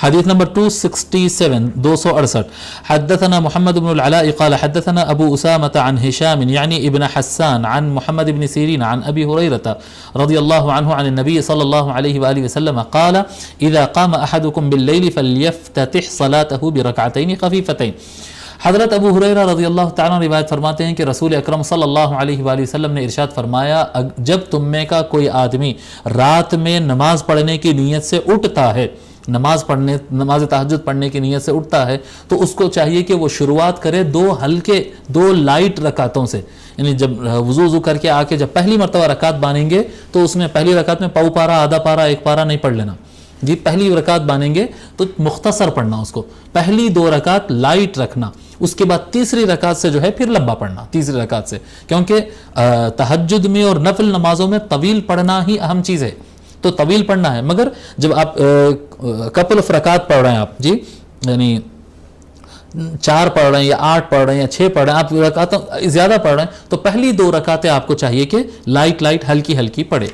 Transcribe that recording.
حديث نمبر 267 268 حدثنا محمد بن العلاء قال حدثنا أبو أسامة عن هشام يعني ابن حسان عن محمد بن سيرين عن أبي هريرة رضي الله عنه عن النبي صلى الله عليه وآله وسلم قال إذا قام أحدكم بالليل فليفتتح صلاته بركعتين خفيفتين. حضرت ابو ہریرہ رضی اللہ تعالیٰ عنہ روایت فرماتے ہیں کہ رسول اکرم صلی اللہ علیہ وآلہ وسلم نے ارشاد فرمایا جب تم میں کا کوئی آدمی رات میں نماز پڑھنے کی نیت سے اٹھتا ہے، نماز تہجد پڑھنے کی نیت سے اٹھتا ہے، تو اس کو چاہیے کہ وہ شروعات کرے دو لائٹ رکعتوں سے. یعنی جب وضو کر کے آ کے جب پہلی مرتبہ رکعت باندھیں گے تو اس میں پہلی رکعت میں پاؤ پارا، آدھا پارا، ایک پارا نہیں پڑھ لینا جی. پہلی رکعت باندھیں گے تو مختصر پڑھنا، اس کو پہلی 2 رکعت لائٹ رکھنا، اس کے بعد تیسری رکعت سے جو ہے پھر لمبا پڑھنا تیسری رکعت سے، کیونکہ تہجد میں اور نفل نمازوں میں طویل پڑھنا ہی اہم چیز ہے، تو طویل پڑھنا ہے. مگر جب آپ کپل آف رکعت پڑھ رہے ہیں آپ جی، یعنی 4 پڑھ رہے ہیں یا 8 پڑھ رہے ہیں یا 6 پڑھ رہے ہیں، آپ رکعتوں زیادہ پڑھ رہے ہیں، تو پہلی 2 رکعتیں آپ کو چاہیے کہ لائٹ ہلکی پڑھے.